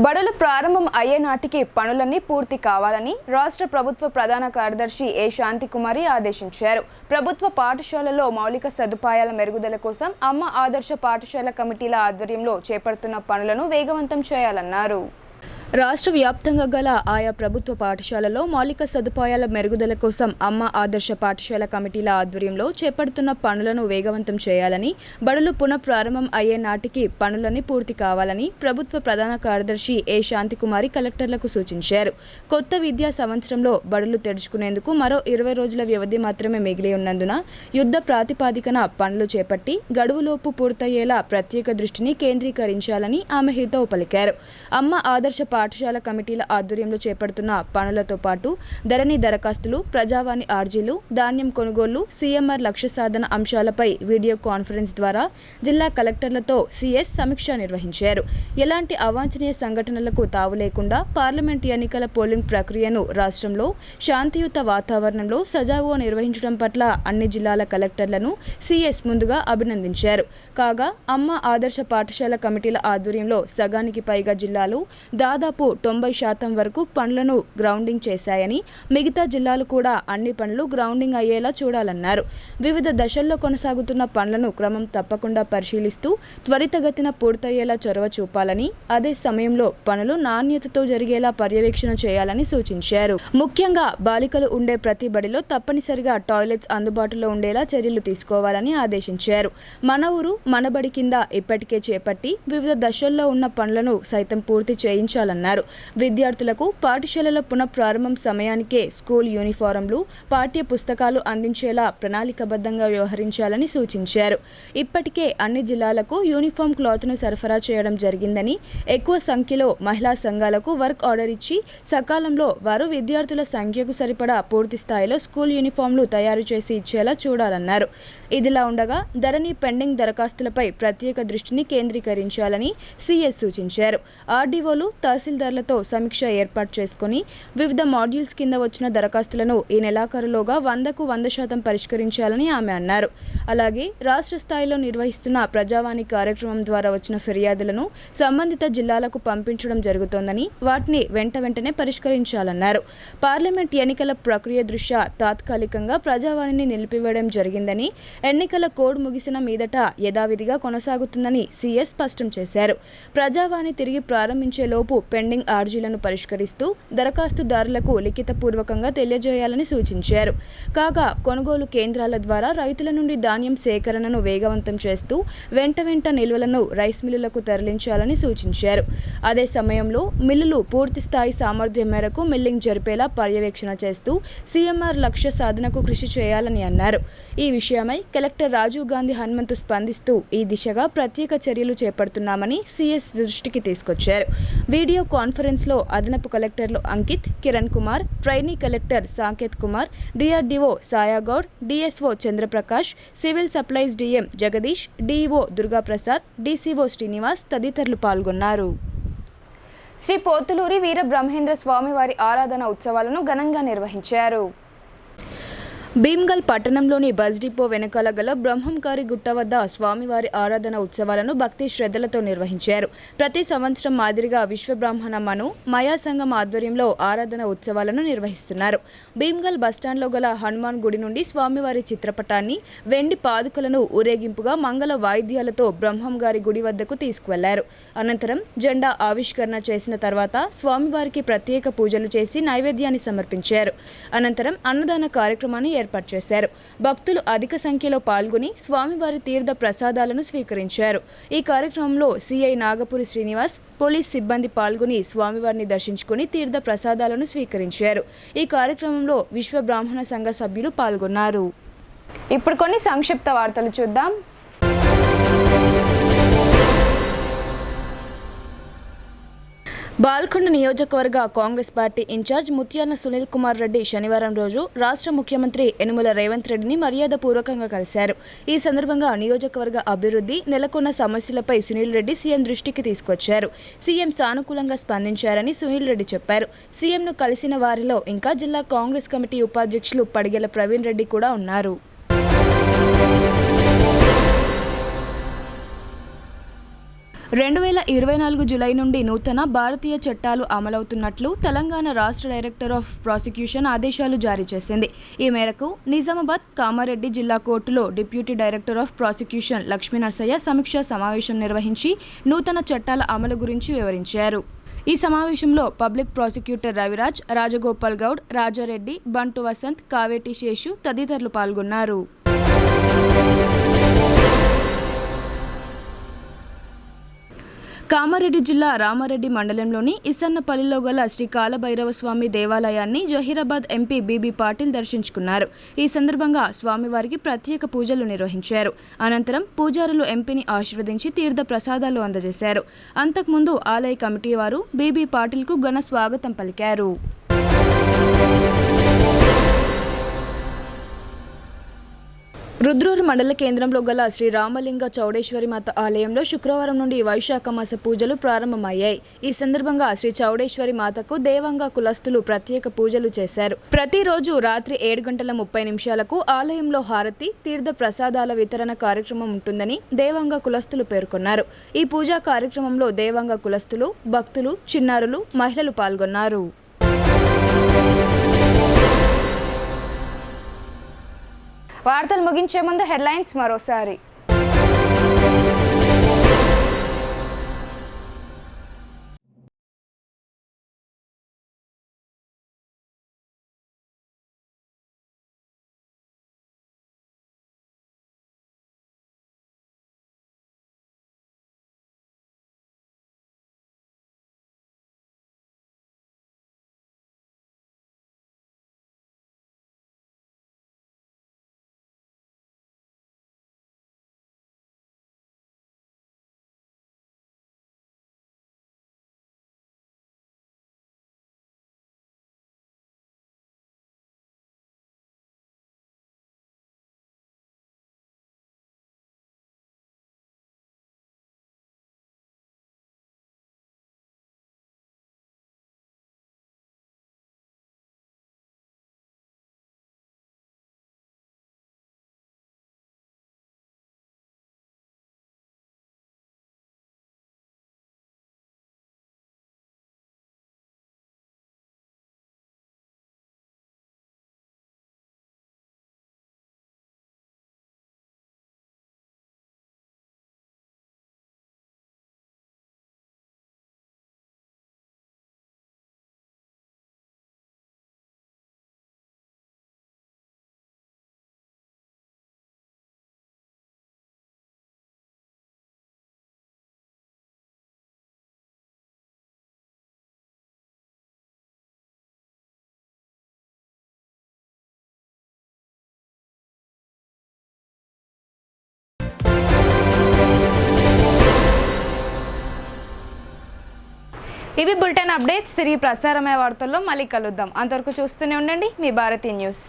బడులు ప్రారంభం అయ్యే నాటికి పనులన్నీ పూర్తి కావాలని రాష్ట్ర ప్రభుత్వ ప్రధాన కార్యదర్శి ఏ శాంతికుమారి ఆదేశించారు. ప్రభుత్వ పాఠశాలలో మౌలిక సదుపాయాల మెరుగుదల కోసం అమ్మ ఆదర్శ పాఠశాల కమిటీల ఆధ్వర్యంలో చేపడుతున్న పనులను వేగవంతం చేయాలన్నారు. రాష్ట్ర వ్యాప్తంగా గల ఆయా ప్రభుత్వ పాఠశాలలో మౌలిక సదుపాయాల మెరుగుదల కోసం అమ్మ ఆదర్శ పాఠశాల కమిటీల ఆధ్వర్యంలో చేపడుతున్న పనులను వేగవంతం చేయాలని, బడులు పునఃప్రారంభం అయ్యే నాటికి పనులన్నీ పూర్తి కావాలని ప్రభుత్వ ప్రధాన కార్యదర్శి ఏ శాంతికుమారి కలెక్టర్లకు సూచించారు. కొత్త విద్యా సంవత్సరంలో బడులు తెరుచుకునేందుకు మరో 20 రోజుల వ్యవధి మాత్రమే మిగిలి ఉన్నందున యుద్ధ ప్రాతిపాదికన పనులు చేపట్టి గడువులోపు పూర్తయ్యేలా ప్రత్యేక దృష్టిని కేంద్రీకరించాలని ఆమె హితవు పలికారు. అమ్మ ఆదర్శ పాఠశాల కమిటీల ఆధ్వర్యంలో చేపడుతున్న పనులతో పాటు ధరణి దరఖాస్తులు, ప్రజావాణి ఆర్జీలు, ధాన్యం కొనుగోలు, సీఎంఆర్ లక్ష్య సాధన అంశాలపై వీడియో కాన్ఫరెన్స్ ద్వారా జిల్లా కలెక్టర్లతో సీఎస్ సమీక్ష నిర్వహించారు. ఎలాంటి అవాంఛనీయ సంఘటనలకు తావు లేకుండా పార్లమెంట్ ఎన్నికల పోలింగ్ ప్రక్రియను రాష్ట్రంలో శాంతియుత వాతావరణంలో సజావుగా నిర్వహించడం పట్ల అన్ని జిల్లాల కలెక్టర్లను సీఎస్ ముందుగా అభినందించారు. కాగా అమ్మ ఆదర్శ పాఠశాల కమిటీల ఆధ్వర్యంలో సగానికి పైగా జిల్లాలు దాదాపు 90% వరకు పనులను గ్రౌండింగ్ చేశాయని, మిగతా జిల్లాలు కూడా అన్ని పనులు గ్రౌండింగ్ అయ్యేలా చూడాలన్నారు. వివిధ దశల్లో కొనసాగుతున్న పనులను క్రమం తప్పకుండా పరిశీలిస్తూ త్వరితగతిన పూర్తయ్యేలా చొరవ చూపాలని, అదే సమయంలో పనులు నాణ్యతతో జరిగేలా పర్యవేక్షణ చేయాలని సూచించారు. ముఖ్యంగా బాలికలు ఉండే ప్రతి బడిలో తప్పనిసరిగా టాయిలెట్స్ అందుబాటులో ఉండేలా చర్యలు తీసుకోవాలని ఆదేశించారు. మన ఊరు మన బడి కింద ఇప్పటికే చేపట్టి వివిధ దశల్లో ఉన్న పనులను సైతం పూర్తి చేయించాలన్నారు. అన్నారు. విద్యార్థులకు పాఠశాలల పునఃప్రారంభం సమయానికే స్కూల్ యూనిఫారంలు, పాఠ్య పుస్తకాలు అందించేలా ప్రణాళికబద్ధంగా వ్యవహరించాలని సూచించారు. ఇప్పటికే అన్ని జిల్లాలకు యూనిఫామ్ క్లాత్ను సరఫరా చేయడం జరిగిందని, ఎక్కువ సంఖ్యలో మహిళా సంఘాలకు వర్క్ ఆర్డర్ ఇచ్చి సకాలంలో వారు విద్యార్థుల సంఖ్యకు సరిపడా పూర్తి స్థాయిలో స్కూల్ యూనిఫామ్లు తయారు చేసి ఇచ్చేలా చూడాలన్నారు. ఇదిలా ఉండగా ధరణి పెండింగ్ దరఖాస్తులపై ప్రత్యేక దృష్టిని కేంద్రీకరించాలని సీఎస్ సూచించారు. ఆర్డీఓలు, తహసీల్దార్లతో సమీక్ష ఏర్పాటు చేసుకుని వివిధ మాడ్యూల్స్ కింద వచ్చిన దరఖాస్తులను ఈ నెలాఖరులోగా 100కు 100% పరిష్కరించాలని ఆమె అన్నారు. అలాగే రాష్ట్ర స్థాయిలో నిర్వహిస్తున్న ప్రజావాణి కార్యక్రమం ద్వారా వచ్చిన ఫిర్యాదులను సంబంధిత జిల్లాలకు పంపించడం జరుగుతోందని, వాటిని వెంటనే పరిష్కరించాలన్నారు. పార్లమెంట్ ఎన్నికల ప్రక్రియ దృష్ట్యా తాత్కాలికంగా ప్రజావాణిని నిలిపివేయడం జరిగిందని, ఎన్నికల కోడ్ ముగిసిన మీదట యథావిధిగా కొనసాగుతుందని సీఎస్ స్పష్టం చేశారు. ప్రజావాణి తిరిగి ప్రారంభించేలోపు పెండింగ్ ఆర్జీలను పరిష్కరిస్తూ దరఖాస్తుదారులకు లిఖితపూర్వకంగా తెలియజేయాలని సూచించారు. కాగా కొనుగోలు కేంద్రాల ద్వారా రైతుల నుండి ధాన్యం సేకరణను వేగవంతం చేస్తూ వెంట నిల్వలను రైస్ మిల్లులకు తరలించాలని సూచించారు. అదే సమయంలో మిల్లులు పూర్తి స్థాయి సామర్థ్యం మేరకు మిల్లింగ్ జరిపేలా పర్యవేక్షణ చేస్తూ సీఎంఆర్ లక్ష్య సాధనకు కృషి చేయాలని అన్నారు. ఈ విషయమై కలెక్టర్ రాజీవ్ గాంధీ హనుమంతు స్పందిస్తూ ఈ దిశగా ప్రత్యేక చర్యలు చేపడుతున్నామని సీఎస్ దృష్టికి తీసుకొచ్చారు. వీడియో కాన్ఫరెన్స్లో అదనపు కలెక్టర్లు Ankit, Kiran Kumar, trainee collector Saketh Kumar, DRDO Sayagoud, DSO Chandraprakash, civil supplies DM Jagadish, DEO Durgaprasad, DCO Srinivas తదితరులు పాల్గొన్నారు. శ్రీ పోతులూరి వీర బ్రహ్మేంద్ర స్వామివారి ఆరాధన ఉత్సవాలను ఘనంగా నిర్వహించారు. భీమ్గల్ పట్టణంలోని బస్ డిపో వెనకాల గల బ్రహ్మంకారి గుట్ట వద్ద స్వామివారి ఆరాధన ఉత్సవాలను భక్తి శ్రద్ధలతో నిర్వహించారు. ప్రతి సంవత్సరం మాదిరిగా విశ్వబ్రాహ్మణ మను మయా సంఘం ఆధ్వర్యంలో ఆరాధన ఉత్సవాలను నిర్వహిస్తున్నారు. భీమ్గల్ బస్టాండ్లో గల హనుమాన్ గుడి నుండి స్వామివారి చిత్రపటాన్ని, వెండి పాదుకలను ఊరేగింపుగా మంగళ వాయిద్యాలతో బ్రహ్మంగారి గుడి వద్దకు తీసుకువెళ్లారు. అనంతరం జెండా ఆవిష్కరణ చేసిన తర్వాత స్వామివారికి ప్రత్యేక పూజలు చేసి నైవేద్యాన్ని సమర్పించారు. అనంతరం అన్నదాన కార్యక్రమాన్ని ఏర్పాటు చేశారు. భక్తులు అధిక సంఖ్యలో పాల్గొని స్వామివారి తీర్థ ప్రసాదాలను స్వీకరించారు. ఈ కార్యక్రమంలో సిఐ నాగపురి శ్రీనివాస్, పోలీస్ సిబ్బంది పాల్గొని స్వామివారిని దర్శించుకుని తీర్థ ప్రసాదాలను స్వీకరించారు. ఈ కార్యక్రమంలో విశ్వ బ్రాహ్మణ సంఘ సభ్యులు పాల్గొన్నారు. ఇప్పుడు కొన్ని సంక్షిప్త వార్తలు చూద్దాం. బాల్కొండ నియోజకవర్గ కాంగ్రెస్ పార్టీ ఇన్ఛార్జ్ ముత్యాల సునీల్ కుమార్ రెడ్డి శనివారం రోజు రాష్ట్ర ముఖ్యమంత్రి యనుమల రేవంత్ రెడ్డిని మర్యాదపూర్వకంగా కలిశారు. ఈ సందర్భంగా నియోజకవర్గ అభివృద్ధి, నెలకొన్న సమస్యలపై సునీల్ రెడ్డి సీఎం దృష్టికి తీసుకొచ్చారు. సీఎం సానుకూలంగా స్పందించారని సునీల్ రెడ్డి చెప్పారు. సీఎంను కలిసిన వారిలో ఇంకా జిల్లా కాంగ్రెస్ కమిటీ ఉపాధ్యక్షులు పడిగెల ప్రవీణ్ రెడ్డి కూడా ఉన్నారు. 2024 జూలై నుండి నూతన భారతీయ చట్టాలు అమలవుతున్నట్లు తెలంగాణ రాష్ట్ర డైరెక్టర్ ఆఫ్ ప్రాసిక్యూషన్ ఆదేశాలు జారీ చేసింది. ఈ మేరకు నిజామాబాద్, కామారెడ్డి జిల్లా కోర్టులో deputy director of prosecution Lakshmi Narasaiah సమీక్షా సమావేశం నిర్వహించి నూతన చట్టాల అమలు గురించి వివరించారు. ఈ సమావేశంలో పబ్లిక్ ప్రాసిక్యూటర్ రవిరాజ్, రాజగోపాల్ గౌడ్, రాజారెడ్డి, బంటు వసంత్, కావేటి శేషు తదితరులు పాల్గొన్నారు. కామారెడ్డి జిల్లా రామారెడ్డి మండలంలోని ఇసన్నపల్లిలో గల శ్రీ కాలభైరవ స్వామి దేవాలయాన్ని జహీరాబాద్ ఎంపీ బీబీ పాటిల్ దర్శించుకున్నారు. ఈ సందర్భంగా స్వామివారికి ప్రత్యేక పూజలు నిర్వహించారు. అనంతరం పూజారులు ఎంపీని ఆశీర్వదించి తీర్థ ప్రసాదాలు అందజేశారు. అంతకుముందు ఆలయ కమిటీ వారు బీబీ పాటిల్కు ఘన స్వాగతం పలికారు. రుద్రూరు మండల కేంద్రంలో గల శ్రీ రామలింగ చౌడేశ్వరి మాత ఆలయంలో శుక్రవారం నుండి వైశాఖ మాస పూజలు ప్రారంభమయ్యాయి. ఈ సందర్భంగా శ్రీ చౌడేశ్వరి మాతకు దేవాంగ కులస్తులు ప్రత్యేక పూజలు చేశారు. ప్రతిరోజు రాత్రి 7:30 ఆలయంలో హారతి, తీర్థ ప్రసాదాల వితరణ కార్యక్రమం ఉంటుందని దేవాంగ కులస్తులు పేర్కొన్నారు. ఈ పూజా కార్యక్రమంలో దేవాంగ కులస్తులు, భక్తులు, చిన్నారులు, మహిళలు పాల్గొన్నారు. వార్తలు ముగించే ముందు హెడ్లైన్స్ మరోసారి. ఇవి బులెటిన్ అప్డేట్స్. తిరిగి ప్రసారమయ్యే వార్తల్లో మళ్ళీ కలుద్దాం. అంతవరకు చూస్తూనే ఉండండి మీ భారతీ న్యూస్.